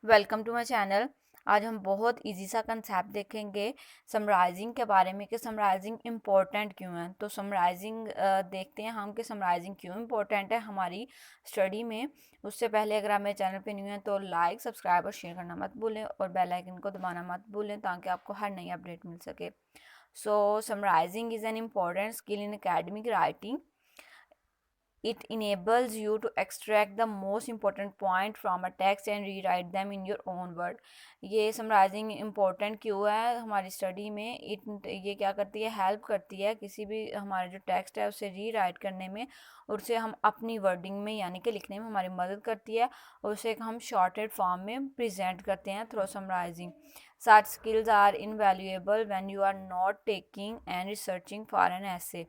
Welcome to my channel. आज हम बहुत इजी सा कंसेप्ट देखेंगे समराइजिंग के बारे में कि समराइजिंग इम्पोर्टेंट क्यों है। तो समराइजिंग देखते हैं हम कि समराइजिंग क्यों इम्पोर्टेंट है हमारी स्टडी में। उससे पहले अगर आप मेरे चैनल पे न्यू हैं तो लाइक, सब्सक्राइब और शेयर करना मत भूलें और बेल आइकन को दबाना मत भूलें ताकि आपको हर नई अपडेट मिल सके। So summarising is an important skill in academic writing. It enables you to extract the most important point from a text and rewrite them in your own word. ये समराइजिंग इम्पोर्टेंट क्यों है हमारी study में? ये क्या करती है, help करती है किसी भी हमारा जो टेक्स्ट है उसे रीराइट करने में, और उसे हम अपनी वर्डिंग में यानी कि लिखने में हमारी मदद करती है, और उसे हम शॉर्टेड फॉर्म में प्रेजेंट करते हैं through summarising. Such skills are invaluable when you are not taking and researching for an essay.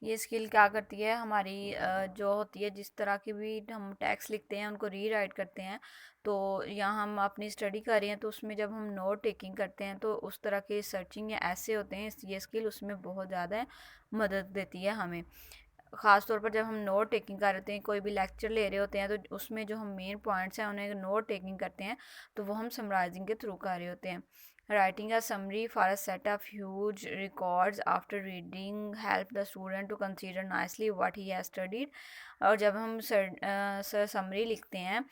ये स्किल क्या करती है हमारी जो होती है, जिस तरह की भी हम टेक्स्ट लिखते हैं उनको रीराइट करते हैं, तो यहाँ हम अपनी स्टडी कर रहे हैं तो उसमें जब हम नोट टेकिंग करते हैं तो उस तरह के सर्चिंग या ऐसे होते हैं, ये स्किल उसमें बहुत ज़्यादा मदद देती है हमें. ख़ास तौर पर जब हम नोट टेकिंग कर रहे हैं, कोई भी लेक्चर ले रहे होते हैं, तो उसमें जो हम मेन पॉइंट्स हैं उन्हें नोट टेकिंग करते हैं तो वो हम समराइजिंग के थ्रू कर रहे होते हैं. Writing a summary for a set of huge records after reading help the student to consider nicely what he has studied. और जब हम समरी लिखते हैं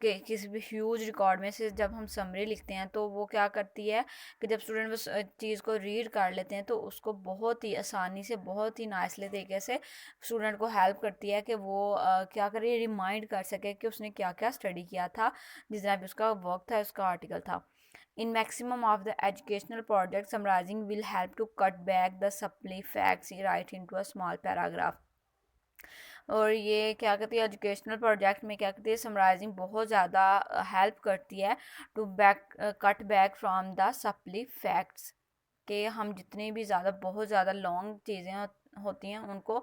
कि किसी भी ह्यूज रिकॉर्ड में से जब हम समरी लिखते हैं तो वो क्या करती है कि जब स्टूडेंट उस चीज़ को रीड कर लेते हैं तो उसको बहुत ही आसानी से, बहुत ही नाइसली तरीके से स्टूडेंट को हेल्प करती है कि वो क्या करे, रिमाइंड कर सके कि उसने क्या क्या स्टडी किया था, जितना भी उसका वर्क था, उसका आर्टिकल था. In maximum of the educational projects, summarizing will help to cut back the supply facts right into a small paragraph. और ये क्या कहती है, एजुकेशनल प्रोजेक्ट में क्या कहती है, समराइजिंग बहुत ज़्यादा हेल्प करती है to cut back from the supply facts, कि हम जितने भी ज़्यादा बहुत ज़्यादा लॉन्ग चीज़ें होती हैं उनको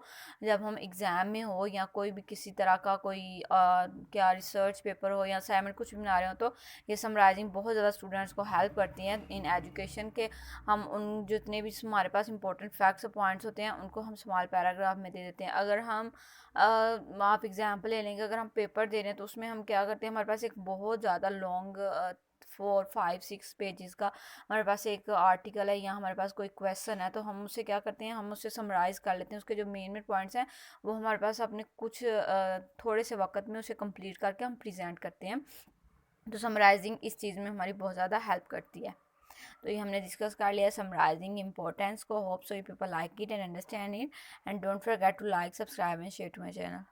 जब हम एग्ज़ाम में हो या कोई भी किसी तरह का कोई क्या रिसर्च पेपर हो या असाइनमेंट कुछ भी बना रहे हो, तो ये समराइजिंग बहुत ज़्यादा स्टूडेंट्स को हेल्प करती हैं इन एजुकेशन के. हम उन जितने भी हमारे पास इंपॉर्टेंट फैक्ट्स और पॉइंट्स होते हैं उनको हम स्मॉल पैराग्राफ में दे देते हैं. अगर हम आप एग्ज़ाम्पल ले लेंगे, अगर हम पेपर दे रहे हैं तो उसमें हम क्या करते हैं, हमारे पास एक बहुत ज़्यादा लॉन्ग 4, 5, 6 पेजेस का हमारे पास एक आर्टिकल है या हमारे पास कोई क्वेश्चन है, तो हम उससे क्या करते हैं, हम उससे समराइज़ कर लेते हैं. उसके जो मेन मेन पॉइंट्स हैं वो हमारे पास अपने कुछ थोड़े से वक्त में उसे कंप्लीट करके हम प्रेजेंट करते हैं. तो समराइजिंग इस चीज़ में हमारी बहुत ज़्यादा हेल्प करती है. तो ये हमने डिस्कस कर लिया समराइजिंग इम्पोर्टेंस को. Hope so you people like it and understand it, and don't forget to like, subscribe and share to my channel.